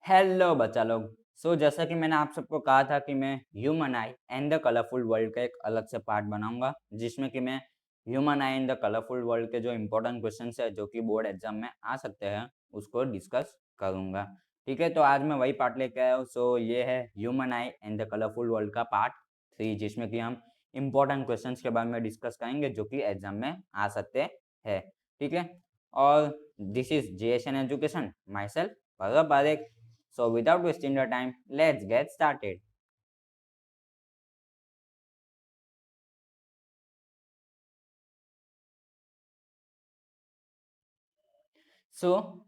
Hello बच्चा लोग। जैसा कि मैंने आप सबको कहा था कि मैं human I and the colourful world का एक अलग से पार्ट बनाऊंगा, जिसमें कि मैं human I and the colourful world के जो इम्पोर्टेंट क्वेश्चंस है जो कि बोर्ड एग्जाम में आ सकते हैं उसको डिस्कस करूंगा। ठीक है, तो आज मैं वही पार्ट लेके आया हूँ। ये है human I and the colourful world का पार्ट 3, जिसमें कि हम इम्पोर्टेंट क्वेश्चंस के बारे में डिस्कस करेंगे जो कि एग्जाम में आ सकते हैं। ठीक है, और this is JSON education, my self Bhagat Parekh. So without wasting your time, let's get started.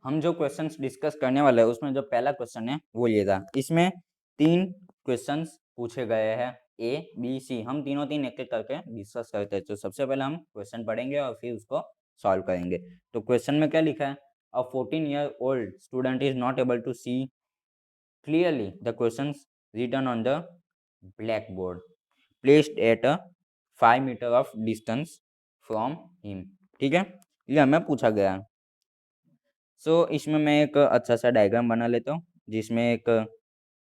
हम जो क्वेश्चंस डिस्कस करने वाले हैं उसमें जो पहला क्वेश्चन है वो ये था। इसमें 3 क्वेश्चंस पूछे गए हैं, ए बी सी। हम तीनों तीन एक एक करके डिस्कस करते हैं। तो सबसे पहले हम क्वेश्चन पढ़ेंगे और फिर उसको सॉल्व करेंगे। तो क्वेश्चन में क्या लिखा है? A 14-year-old student is not able to see clearly the questions written on the blackboard placed at a 5 metre of distance from him. ठीक है, ये हमें पूछा गया है। इसमें मैं एक अच्छा सा डायग्राम बना लेता हूँ, जिसमें एक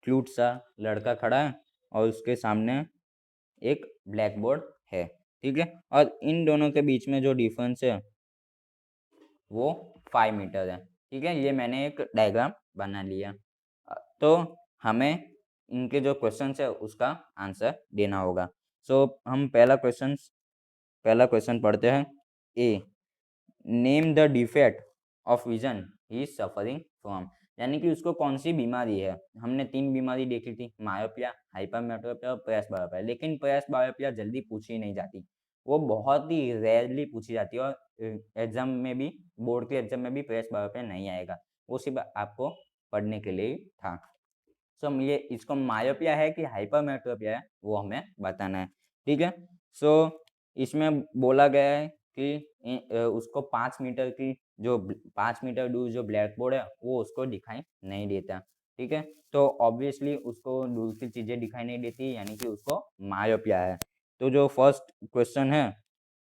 क्यूट सा लड़का खड़ा है और उसके सामने एक ब्लैक बोर्ड है। ठीक है, और इन दोनों के बीच में जो डिफरेंस है वो 5 मीटर है। ठीक है, ये मैंने एक डायग्राम बना लिया। तो हमें इनके जो क्वेश्चंस है उसका आंसर देना होगा। हम पहला क्वेश्चन पढ़ते हैं। A, name the defect of vision he is suffering from. यानी कि उसको कौन सी बीमारी है। हमने 3 बीमारी देखी थी, मायोपिया, हाइपरमेट्रोपिया और प्रेस बायोपिया। लेकिन प्रेस बायोपिया जल्दी पूछी नहीं जाती, वो बहुत ही रेयरली पूछी जाती है। और एग्जाम में भी, बोर्ड के एग्जाम में भी प्रेस बायोपिया नहीं आएगा, वो सिर्फ आपको पढ़ने के लिए ही था। ये इसको मायोपिया है कि हाइपरमेट्रोपिया है वो हमें बताना है। ठीक है, सो इसमें बोला गया है कि उसको 5 मीटर की जो 5 मीटर दूर जो ब्लैक बोर्ड है वो उसको दिखाई नहीं देता। ठीक है, तो ऑब्वियसली उसको दूर की चीजें दिखाई नहीं देती, यानी कि उसको मायोपिया है। तो जो फर्स्ट क्वेश्चन है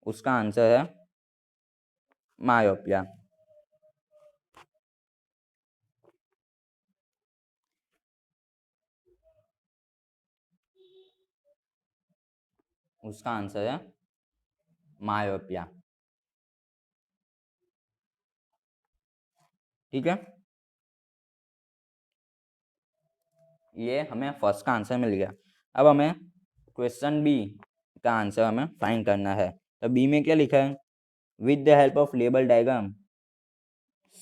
उसका आंसर है मायोपिया। उसका आंसर है मायोपिया। ठीक है, ये हमें फर्स्ट का आंसर मिल गया। अब हमें क्वेश्चन बी का आंसर हमें फाइंड करना है। तो बी में क्या लिखा है? With the help of label diagram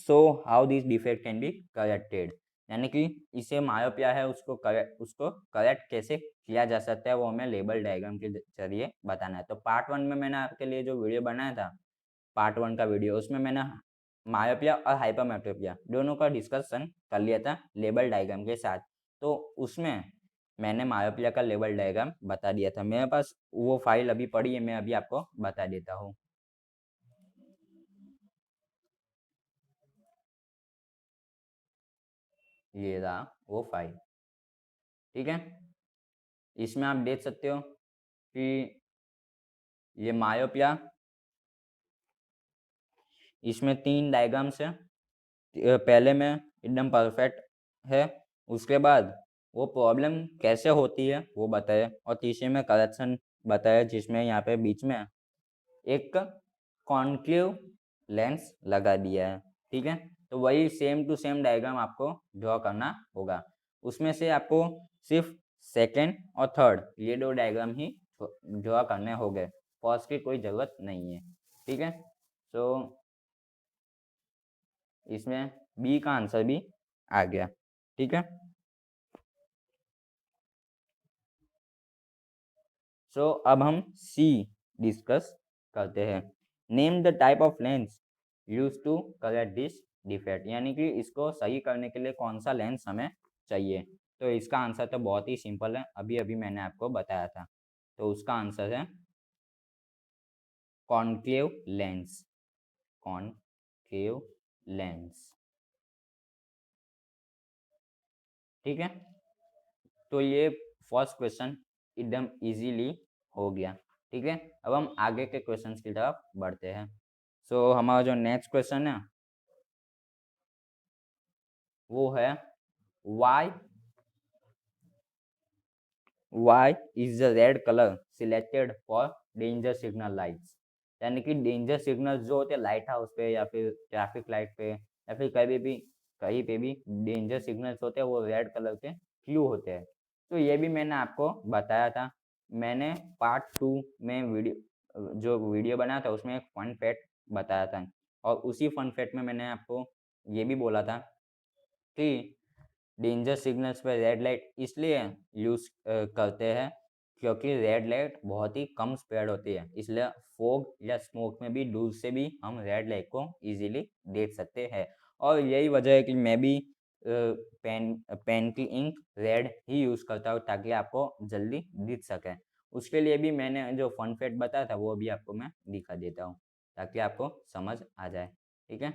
so how this defect can be corrected. यानी कि इसे मायोपिया है, उसको करेक्ट कैसे किया जा सकता है वो हमें लेबल डायग्राम के जरिए बताना है। तो पार्ट 1 में मैंने आपके लिए जो वीडियो बनाया था, पार्ट 1 का वीडियो, उसमें मैंने मायोपिया और हाइपरमेट्रोपिया दोनों का डिस्कशन कर लिया था लेबल डायग्राम के साथ। तो उसमें मैंने मायोपिया का लेबल डायग्राम बता दिया था। मेरे पास वो फाइल अभी पड़ी है, मैं अभी आपको बता देता हूँ। ये रहा वो फाइल। ठीक है, इसमें आप देख सकते हो कि ये मायोपिया, इसमें 3 डायग्राम्स है। पहले में एकदम परफेक्ट है, उसके बाद वो प्रॉब्लम कैसे होती है वो बताया, और तीसरे में करेक्शन बताया, जिसमें यहाँ पे बीच में एक कॉन्केव लेंस लगा दिया है। ठीक है, तो वही सेम टू सेम डायग्राम आपको ड्रॉ करना होगा। उसमें से आपको सिर्फ सेकेंड और थर्ड ये 2 डायग्राम ही ड्रॉ करने होंगे, फर्स्ट की कोई ज़रूरत नहीं है। ठीक है, तो इसमें बी का आंसर भी आ गया। ठीक है, अब हम सी डिस्कस करते हैं। Name the type of lens use to correct this defect. यानी कि इसको सही करने के लिए कौन सा लेंस हमें चाहिए। तो इसका आंसर तो बहुत ही सिंपल है, अभी अभी मैंने आपको बताया था। तो उसका आंसर है कॉन्केव लेंस। Concave lens. ठीक है, तो ये फर्स्ट क्वेश्चन एकदम इजीली हो गया। ठीक है, अब हम आगे के क्वेश्चंस की तरफ बढ़ते हैं। हमारा जो नेक्स्ट क्वेश्चन है वो है why why is the red colour selected for danger signal lights, यानी कि डेंजर सिग्नल जो होते हैं लाइट हाउस पे या फिर ट्रैफिक लाइट पे या फिर कहीं पे भी डेंजर सिग्नल्स होते हैं वो रेड कलर के क्यों होते हैं। तो ये भी मैंने आपको बताया था। मैंने पार्ट 2 में वीडियो बनाया था उसमें एक फन फैक्ट बताया था, और उसी फन फैक्ट में मैंने आपको ये भी बोला था कि डेंजर सिग्नल्स पे रेड लाइट इसलिए यूज करते हैं क्योंकि रेड लाइट बहुत ही कम स्प्रेड होती है, इसलिए फोग या स्मोक में भी दूर से भी हम रेड लाइट को इजीली देख सकते हैं। और यही वजह है कि मैं भी पेन पेन की इंक रेड ही यूज करता हूँ ताकि आपको जल्दी दिख सके। उसके लिए भी मैंने जो फन फैक्ट बताया था वो भी आपको मैं दिखा देता हूँ ताकि आपको समझ आ जाए। ठीक है।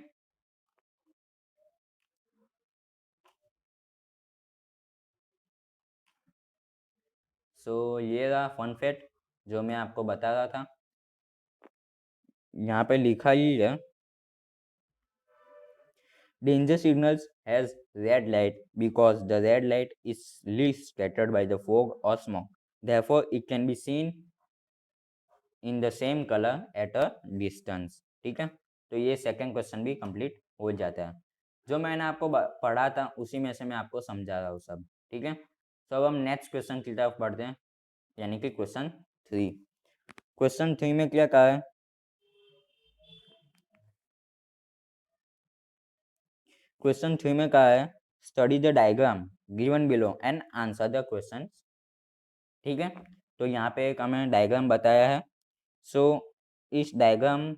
सो ये रहा फन फैक्ट जो मैं आपको बता रहा था। यहाँ पे लिखा ही है, danger signals has red light because the red light is least scattered by the fog or smoke, therefore it can be seen in the same color at a distance। ठीक है, तो ये सेकंड क्वेश्चन भी complete हो जाता है। जो मैंने आपको पढ़ा था उसी में से मैं आपको समझा रहा हूँ सब। ठीक है, तो अब हम नेक्स्ट क्वेश्चन की तरफ बढ़ते हैं, यानी कि क्वेश्चन 3। क्वेश्चन 3 में क्या कहा है? क्वेश्चन 3 में कहा है study the diagram given below and answer the question. ठीक है, तो यहाँ पे एक हमें डायग्राम बताया है। सो इस डायग्राम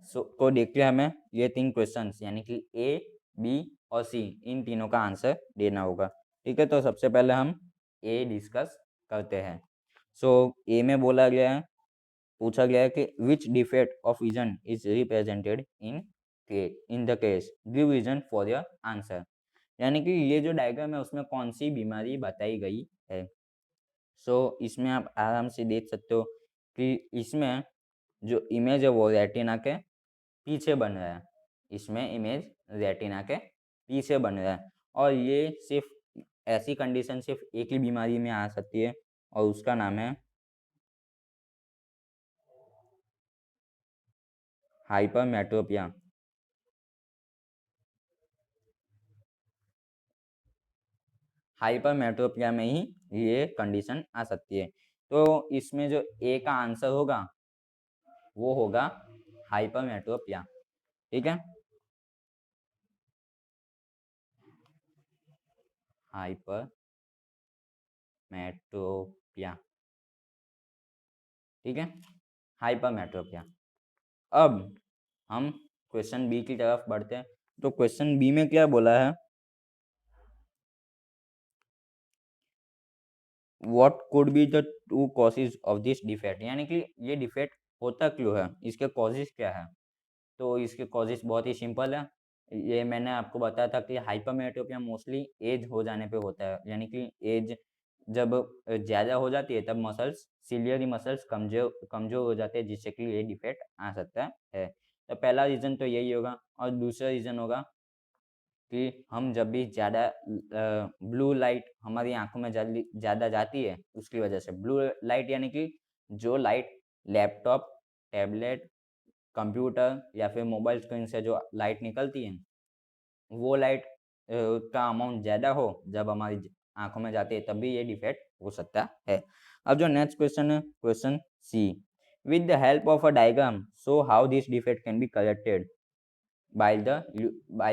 को देख के हमें ये 3 क्वेश्चंस यानी कि ए, बी और सी इन तीनों का आंसर देना होगा। ठीक है, तो सबसे पहले हम ए डिस्कस करते हैं। सो ए में बोला गया है, पूछा गया है कि which defect of vision is represented in the case, give reason for your answer. यानी कि ये जो डायग्राम है उसमें कौन सी बीमारी बताई गई है। सो इसमें आप आराम से देख सकते हो कि इसमें जो इमेज है वो रेटिना के पीछे बन रहा है। इसमें इमेज रेटिना के पीछे बन रहा है, और ये सिर्फ ऐसी कंडीशन सिर्फ एक ही बीमारी में आ सकती है और उसका नाम है हाइपरमेट्रोपिया। हाइपरमेट्रोपिया में ही ये कंडीशन आ सकती है। तो इसमें जो ए का आंसर होगा वो होगा हाइपरमेट्रोपिया। ठीक है, हाइपरमेट्रोपिया। ठीक है, हाइपरमेट्रोपिया। अब हम क्वेश्चन बी की तरफ बढ़ते हैं। तो क्वेश्चन बी में क्या बोला है, what could be the two causes of this defect, यानी कि ये डिफेक्ट होता क्यों है, इसके कॉजेज क्या है। तो इसके कॉजेज बहुत ही सिंपल है। ये मैंने आपको बताया था कि हाइपरमेट्रोपिया मोस्टली एज हो जाने पे होता है, यानी कि एज जब ज़्यादा हो जाती है तब मसल्स सिलियरी मसल्स कमजोर कमजोर हो जाते हैं, जिससे कि ये डिफेक्ट आ सकता है। तो पहला रीज़न तो यही होगा, और दूसरा रीज़न होगा कि हम जब भी ज़्यादा ब्लू लाइट हमारी आंखों में ज़्यादा जाती है उसकी वजह से, ब्लू लाइट यानी कि जो लाइट लैपटॉप, टैबलेट, कंप्यूटर या फिर मोबाइल स्क्रीन से जो लाइट निकलती है वो लाइट का अमाउंट ज़्यादा हो जब हमारी आंखों में जाती है तब भी ये डिफेक्ट हो सकता है। अब जो नेक्स्ट क्वेश्चन है, question C, with the help of a diagram show how this defect can be corrected by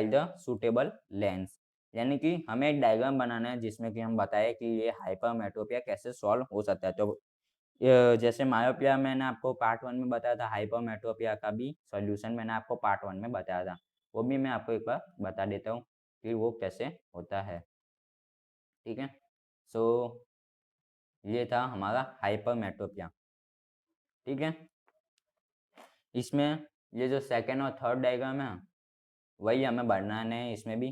the suitable lens. यानी कि हमें एक डायग्राम बनाना है जिसमें कि हम बताएं कि ये हाइपरमेट्रोपिया कैसे सॉल्व हो सकता है। तो जैसे मायोपिया मैंने आपको पार्ट 1 में बताया था, हाइपरमेट्रोपिया का भी सॉल्यूशन मैंने आपको पार्ट 1 में बताया था, वो भी मैं आपको एक बार बता देता हूँ कि वो कैसे होता है। ठीक है, सो ये था हमारा हाइपरमेट्रोपिया। ठीक है, इसमें ये जो सेकेंड और थर्ड डायग्राम है वही हमें बनाने हैं इसमें भी,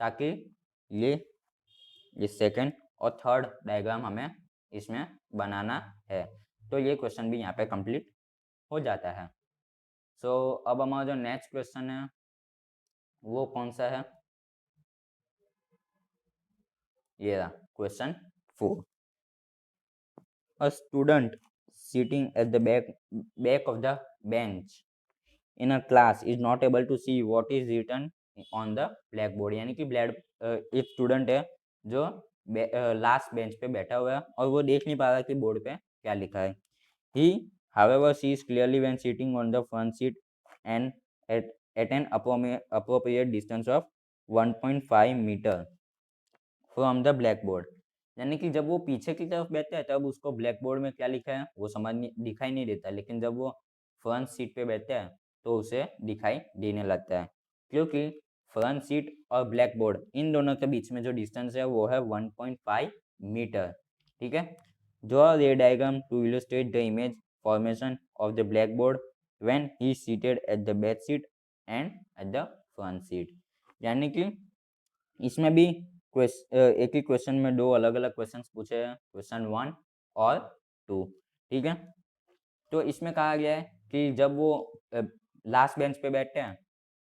ताकि ये ये सेकेंड और थर्ड डायग्राम हमें इसमें बनाना है। तो ये क्वेश्चन भी यहाँ पे कंप्लीट हो जाता है। सो अब हमारा जो नेक्स्ट क्वेश्चन है वो कौन सा है, ये रहा question 4। A student sitting at the back of the bench in a class is not able to see what is written on the blackboard। यानी कि एक स्टूडेंट है जो लास्ट बेंच पे बैठा हुआ है और वो देख नहीं पा रहा कि बोर्ड पे क्या लिखा है। He however sees clearly when sitting on the front seat and at an appropriate distance of 1.5 meter from the black board. यानी कि जब वो पीछे की तरफ बैठता है तब उसको ब्लैक बोर्ड में क्या लिखा है वो समझ नहीं दिखाई नहीं देता, लेकिन जब वो फ्रंट सीट पे बैठता है तो उसे दिखाई देने लगता है, क्योंकि फ्रंट सीट और ब्लैक बोर्ड इन दोनों के बीच में जो डिस्टेंस है वो है 1.5 मीटर। ठीक है। Draw ray diagram to illustrate the image formation of the blackboard when he seated at the back seat and at the front seat. यानी कि इसमें भी एक ही क्वेश्चन में दो अलग अलग क्वेश्चंस पूछे हैं, क्वेश्चन 1 और 2। ठीक है। तो इसमें कहा गया है कि जब वो लास्ट बेंच पे बैठते हैं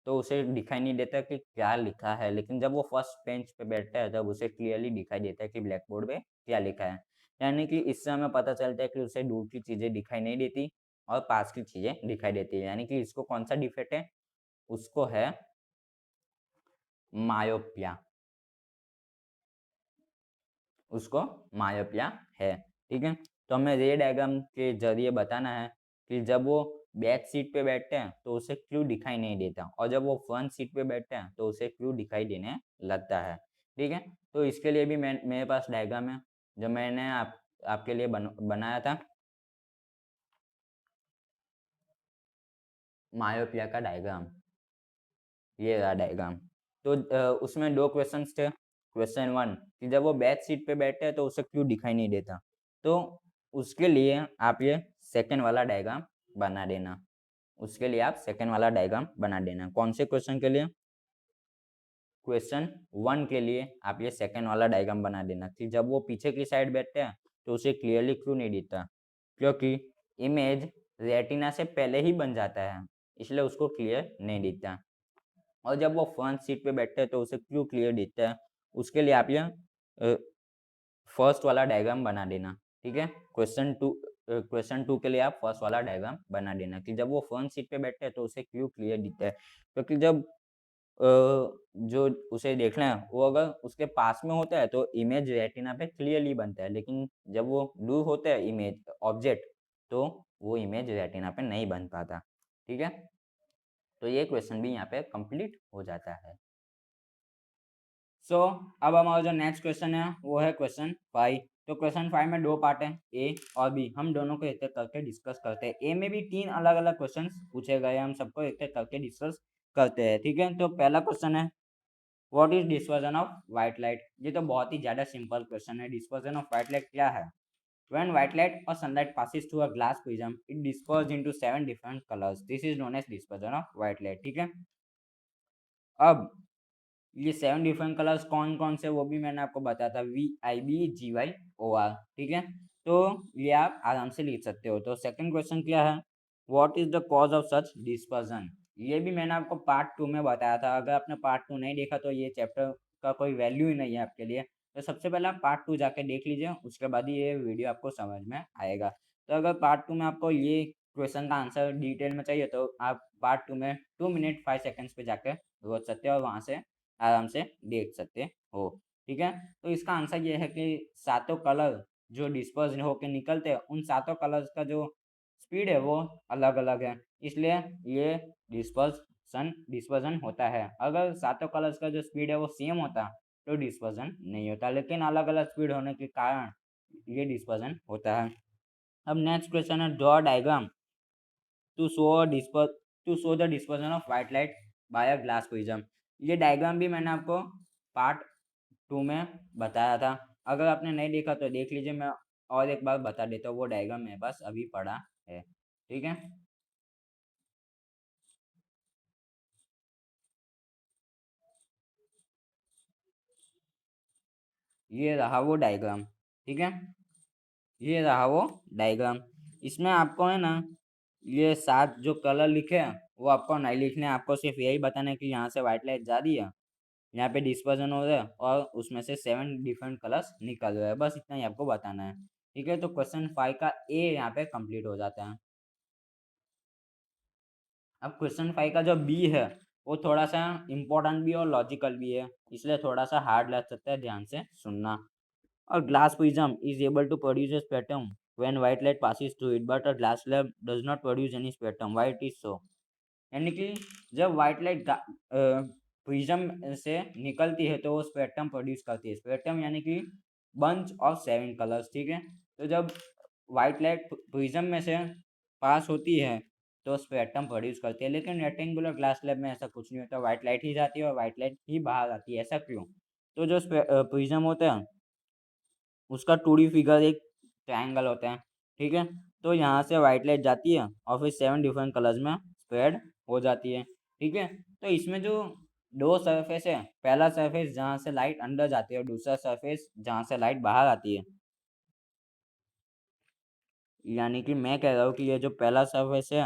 तो उसे दिखाई नहीं देता कि क्या लिखा है, लेकिन जब वो फर्स्ट बेंच पे बैठता है तब उसे क्लियरली दिखाई देता है कि ब्लैक बोर्ड पे क्या लिखा है। यानी कि इससे हमें पता चलता है कि उसे दूर की चीजें दिखाई नहीं देती और पास की चीजें दिखाई देती है। यानी कि इसको कौन सा डिफेक्ट है, उसको है मायोपिया, उसको मायोपिया है। ठीक है। तो हमें रे डायग्राम के जरिए बताना है कि जब वो बैक सीट पे बैठते हैं तो उसे क्लू दिखाई नहीं देता और जब वो फ्रंट सीट पे बैठते हैं तो उसे क्लू दिखाई देने लगता है। ठीक है। तो इसके लिए भी मेरे पास डायग्राम है जो मैंने आपके लिए बनाया था, मायोपिया का डायग्राम। ये रहा डायग्राम। तो उसमें दो क्वेश्चंस थे। क्वेश्चन 1 कि जब वो बैक सीट पे बैठते हैं तो उसे क्यों दिखाई नहीं देता, तो उसके लिए आप ये सेकंड वाला डायग्राम बना देना। उसके लिए आप सेकंड वाला डायग्राम बना देना। कौन से क्वेश्चन के लिए? क्वेश्चन 1 के लिए आप ये सेकंड वाला डायग्राम बना देना कि जब वो पीछे की साइड बैठते हैं तो उसे क्लियरली क्यों नहीं दिखता, क्योंकि इमेज रेटिना से पहले ही बन जाता है, इसलिए उसको क्लियर नहीं दिखता। और जब वो फ्रंट सीट पे बैठते हैं तो उसे क्यों क्लियर दिखता है, उसके लिए आप ये फर्स्ट वाला डायग्राम बना देना। ठीक है। क्वेश्चन 2 के लिए आप फर्स्ट वाला डायग्राम बना देना कि जब वो फ्रंट सीट पे बैठते हैं तो उसे क्यों क्लियर दिखता है, क्योंकि जब जो उसे देखना है वो अगर उसके पास में होता है तो इमेज रेटिना पे क्लियरली बनता है, लेकिन जब वो दूर होता है इमेज ऑब्जेक्ट तो वो इमेज रेटिना पे नहीं बन पाता। ठीक है। तो ये क्वेश्चन भी यहाँ पे कंप्लीट हो जाता है। अब हमारा जो नेक्स्ट क्वेश्चन है वो है क्वेश्चन 5। तो क्वेश्चन 5 में दो पार्ट है, ए और बी। हम दोनों को एक एक करके डिस्कस करते हैं। ए में भी 3 अलग अलग क्वेश्चन पूछे गए, हम सबको एक एक करके डिस्कस करते हैं। ठीक है। तो पहला क्वेश्चन है what is dispersion of white light. ये तो बहुत ही ज्यादा सिंपल क्वेश्चन है। डिस्पर्जन ऑफ व्हाइट लाइट क्या है? When white light or sunlight passes through a glass prism, it disperses into 7 different colors. This is known as dispersion of white light। ठीक है। अब ये 7 डिफरेंट कलर्स कौन कौन से वो भी मैंने आपको बताया था, VIBGYOR। ठीक है। तो ये आप आराम से लिख सकते हो। तो सेकंड क्वेश्चन क्या है, what is the cause of such dispersion. ये भी मैंने आपको पार्ट 2 में बताया था। अगर आपने पार्ट 2 नहीं देखा तो ये चैप्टर का कोई वैल्यू ही नहीं है आपके लिए। तो सबसे पहले आप पार्ट 2 जाके देख लीजिए, उसके बाद ही ये वीडियो आपको समझ में आएगा। तो अगर पार्ट 2 में आपको ये क्वेश्चन का आंसर डिटेल में चाहिए तो आप पार्ट 2 में 2 मिनट 5 सेकेंड्स पे जाके रोक सकते हो और वहाँ से आराम से देख सकते हो। ठीक है। तो इसका आंसर ये है कि सातों कलर जो डिस्पर्स होकर निकलते हैं उन सातों कलर्स का जो स्पीड है वो अलग अलग है, इसलिए ये डिस्पर्जन होता है। अगर सातों कलर्स का जो स्पीड है वो सेम होता तो डिस्पर्जन नहीं होता, लेकिन अलग अलग स्पीड होने के कारण ये डिस्पर्जन होता है। अब नेक्स्ट क्वेश्चन है draw diagram to show the dispersion of white light by a glass prism. ये डायग्राम भी मैंने आपको पार्ट 2 में बताया था। अगर आपने नहीं देखा तो देख लीजिए, मैं और एक बार बता देता हूँ। वो डायग्राम मेरे पास अभी पड़ा है। ठीक है। ये रहा वो डायग्राम। ठीक है। ये रहा वो डायग्राम। इसमें आपको है ना ये 7 जो कलर लिखे हैं वो आपको नहीं लिखने हैं, आपको सिर्फ यही बताना है कि यहाँ से व्हाइट लाइट जा रही है, यहाँ पे डिस्पर्जन हो रहा है और उसमें से 7 डिफरेंट कलर्स निकल रहे हैं, बस इतना ही आपको बताना है। ठीक है, तो क्वेश्चन 5 का ए यहाँ पे कंप्लीट हो जाता है। अब क्वेश्चन 5 का जो बी है वो थोड़ा सा इम्पोर्टेंट भी और लॉजिकल भी है, इसलिए थोड़ा सा हार्ड लग सकता है, ध्यान से सुनना। A glass prism is able to produce a spectrum when white light passes through it, but a glass slab does not produce any spectrum. Why it is so? यानी कि जब व्हाइट लाइट प्रिज्म से निकलती है तो वो spectrum produce करती है। स्पेक्ट्रम यानी कि बंच ऑफ 7 कलर्स। ठीक है, तो जब व्हाइट लाइट प्रिज्म में से पास होती है तो स्पेक्ट्रम प्रोड्यूस करती है, लेकिन रेक्टेंगुलर ग्लास स्लैब में ऐसा कुछ नहीं होता, व्हाइट लाइट ही जाती है और व्हाइट लाइट ही बाहर आती है। ऐसा क्यों? तो जो प्रिज्म होता है उसका 2D फिगर एक ट्रायंगल होता है। ठीक है, तो यहाँ से व्हाइट लाइट जाती है और फिर 7 डिफरेंट कलर्स में स्प्रेड हो जाती है। ठीक है, तो इसमें जो दो सरफेस है, पहला सरफेस जहाँ से लाइट अंदर जाती है और दूसरा सरफेस जहाँ से लाइट बाहर आती है, यानी कि मैं कह रहा हूँ कि ये जो पहला सरफेस है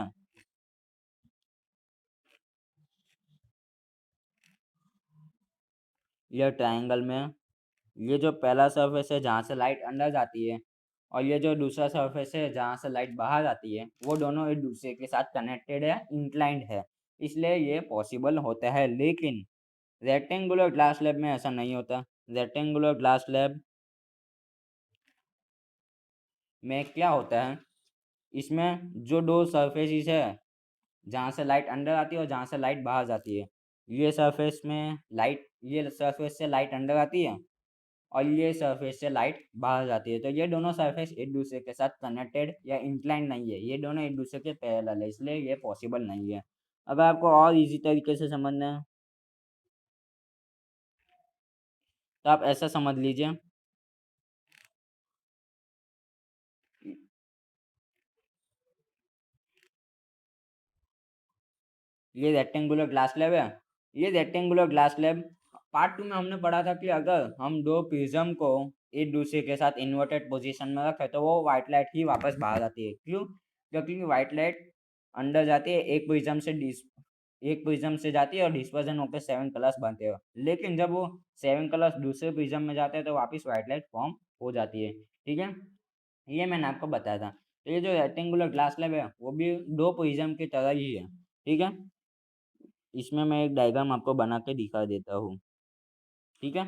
ये ट्रायंगल में, ये जो पहला सरफेस है जहाँ से लाइट अंदर जाती है और ये जो दूसरा सरफेस है जहाँ से लाइट बाहर आती है, वो दोनों एक दूसरे के साथ कनेक्टेड है, इंक्लाइंड है, इसलिए ये पॉसिबल होता है। लेकिन रेक्टेंगुलर ग्लास स्लैब में ऐसा नहीं होता। रेक्टेंगुलर ग्लास स्लैब में क्या होता है, इसमें जो दो सरफेसिस है जहाँ से लाइट अंदर आती है और जहाँ से लाइट बाहर जाती है, ये सरफेस में लाइट, ये सरफेस से लाइट अंदर आती है और ये सरफेस से लाइट बाहर जाती है, तो ये दोनों सरफेस एक दूसरे के साथ कनेक्टेड या इंक्लाइन नहीं है, ये दोनों एक दूसरे के पैरेलल है, इसलिए ये पॉसिबल नहीं है। अगर आपको और इजी तरीके से समझना है तो आप ऐसा समझ लीजिए, ये रेक्टेंगुलर ग्लास स्लैब है। ये रेक्टेंगुलर ग्लास स्लैब पार्ट 2 में हमने पढ़ा था कि अगर हम दो प्रिज्म को एक दूसरे के साथ इन्वर्टेड पोजीशन में रखें तो वो व्हाइट लाइट ही वापस बाहर आती है। क्यों? क्योंकि व्हाइट लाइट अंदर जाती है, एक प्रिज्म से जाती है और डिस्पर्जन होकर 7 कलर्स बनते हैं, लेकिन जब वो 7 कलर्स दूसरे प्रिज्म में जाते हैं तो वापस व्हाइट लाइट फॉर्म हो जाती है। ठीक है, ये मैंने आपको बताया था। तो ये जो रेक्टेंगुलर ग्लास स्लैब है वो भी दो प्रिज्म की तरह ही है। ठीक है, इसमें मैं एक डायग्राम आपको बना के दिखा देता हूँ। ठीक है,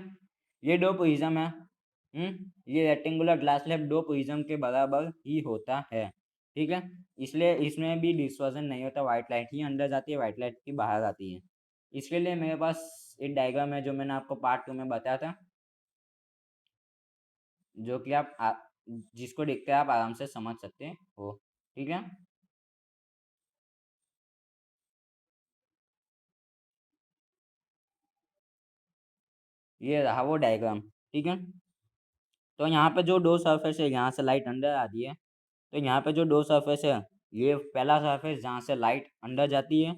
ये दो प्रिज्म है। ये रेक्टेंगुलर ग्लास स्लैब दो प्रिज्म के बराबर ही होता है। ठीक है, इसलिए इसमें भी डिस्पर्जन नहीं होता, व्हाइट लाइट ही अंदर जाती है, व्हाइट लाइट की बाहर आती है। इसके लिए मेरे पास एक डायग्राम है जो मैंने आपको पार्ट 2 में बताया था, जो कि जिसको देख कर आप आराम से समझ सकते हो। ठीक है, ये रहा वो डायग्राम। ठीक है, तो यहाँ पे जो दो सरफेस है, यहाँ से लाइट अंदर आती है, तो यहाँ पे जो दो सरफेस है, ये पहला सरफेस जहाँ से लाइट अंदर जाती है,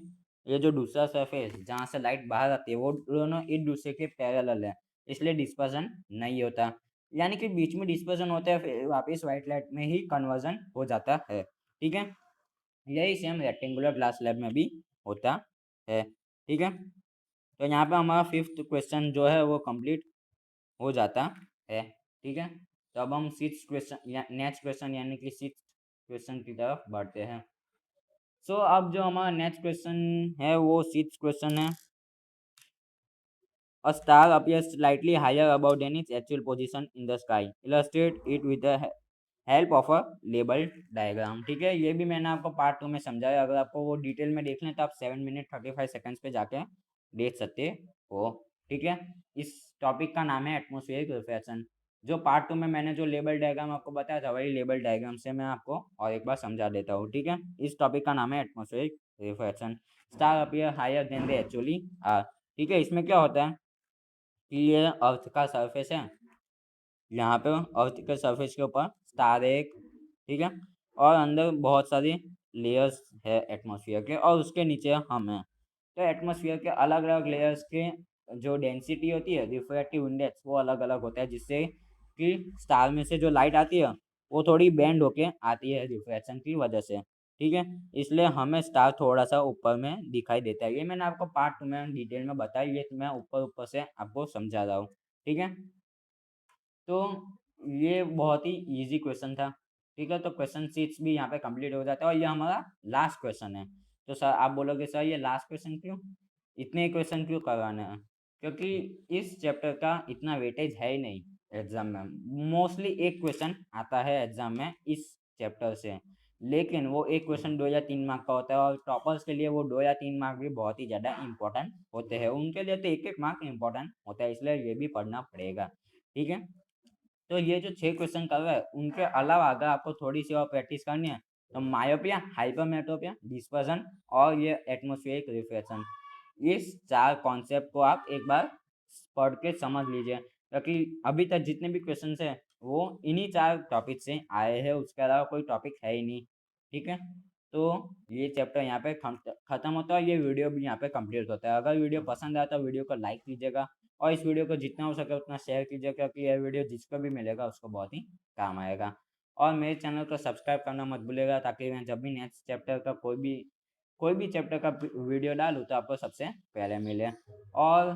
ये जो दूसरा सरफेस जहाँ से लाइट बाहर आती है, वो दोनों एक दूसरे के पैरेलल है, इसलिए डिस्पर्जन नहीं होता। यानी कि बीच में डिस्पर्जन होता है, फिर वापस व्हाइट लाइट में ही कन्वर्जन हो जाता है। ठीक है, यही सेम रेक्टेंगुलर ग्लास स्लैब में भी होता है। ठीक है, तो यहाँ पे हमारा 5th क्वेश्चन जो है वो कंप्लीट हो जाता है। ठीक है, तो अब हम 6th क्वेश्चन या नेक्स्ट क्वेश्चन यानी कि 6th क्वेश्चन की तरफ बढ़ते हैं। सो अब जो हमारा नेक्स्ट क्वेश्चन है वो 6th क्वेश्चन है। A star appears slightly higher above than its actual position in the sky. Illustrate it with the help of a label diagram. ठीक है, ये भी मैंने आपको पार्ट 2 में समझाया, अगर आपको वो डिटेल में देख लें तो आप 7 मिनट 35 सेकेंड्स पे जाके देख सकते हो। ठीक है, इस टॉपिक का नाम है एटमॉस्फेरिक रिफ्रैक्शन। जो पार्ट 2 में मैंने जो लेबल डायग्राम आपको बताया था वही लेबल डायग्राम से मैं आपको और एक बार समझा देता हूँ। ठीक है, इस टॉपिक का नाम है atmospheric refraction. Star appear higher than they actually are. ठीक है, इसमें क्या होता है कि ये अर्थ का सरफेस है, यहाँ पे अर्थ के सरफेस के ऊपर स्टार है एक। ठीक है, और अंदर बहुत सारी लेयर्स है एटमॉस्फेयर के, और उसके नीचे हम हैं। तो एटमॉस्फेयर के अलग अलग लेयर्स के जो डेंसिटी होती है, रिफ्रैक्टिव इंडेक्स, वो अलग अलग होता है, जिससे कि स्टार में से जो लाइट आती है वो थोड़ी बेंड होके आती है रिफ्रैक्शन की वजह से। ठीक है, इसलिए हमें स्टार थोड़ा सा ऊपर में दिखाई देता है। ये मैंने आपको पार्ट 2 में डिटेल में बताया, ये तो मैं ऊपर-ऊपर से आपको समझा रहा हूँ, ठीक है। तो ये बहुत ही ईज़ी क्वेश्चन था, ठीक है? तो क्वेश्चन 6 भी यहाँ पे कंप्लीट हो जाता है और ये हमारा लास्ट क्वेश्चन है। तो सर आप बोलोगे सर ये लास्ट क्वेश्चन क्यों? इतने क्वेश्चन क्यों करवाने हैं? क्योंकि इस चैप्टर का इतना वेटेज है ही नहीं एग्ज़ाम में। मोस्टली एक क्वेश्चन आता है एग्ज़ाम में इस चैप्टर से, लेकिन वो एक क्वेश्चन 2 या 3 मार्क का होता है और टॉपर्स के लिए वो 2 या 3 मार्क भी बहुत ही ज़्यादा इम्पोर्टेंट होते हैं। उनके लिए तो 1-1 मार्क इम्पोर्टेंट होता है, इसलिए ये भी पढ़ना पड़ेगा, ठीक है? तो ये जो 6 क्वेश्चन कर रहा है, उनके अलावा अगर आपको थोड़ी-सी और प्रैक्टिस करनी है, तो मायोपिया, हाइपरमेट्रोपिया, डिस्पर्सन और ये एटमॉस्फेरिक रिफ्लेक्शन, इस 4 कॉन्सेप्ट को आप एक बार पढ़ के समझ लीजिए। क्योंकि अभी तक जितने भी क्वेश्चन्स हैं, वो इन्हीं 4 टॉपिक से आए हैं, उसके अलावा कोई टॉपिक है ही नहीं, ठीक है? तो ये चैप्टर यहाँ पे खत्म होता है और ये वीडियो भी यहाँ पे कंप्लीट होता है। अगर वीडियो पसंद आया तो वीडियो को लाइक कीजिएगा और इस वीडियो को जितना हो सके उतना शेयर कीजिए, क्योंकि यह वीडियो जिसको भी मिलेगा उसको बहुत ही काम आएगा। और मेरे चैनल को सब्सक्राइब करना मत भूलिएगा, ताकि मैं जब भी नेक्स्ट चैप्टर का कोई भी चैप्टर का वीडियो डालूँ तो आपको सबसे पहले मिले। और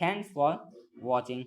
थैंक्स फॉर वॉचिंग।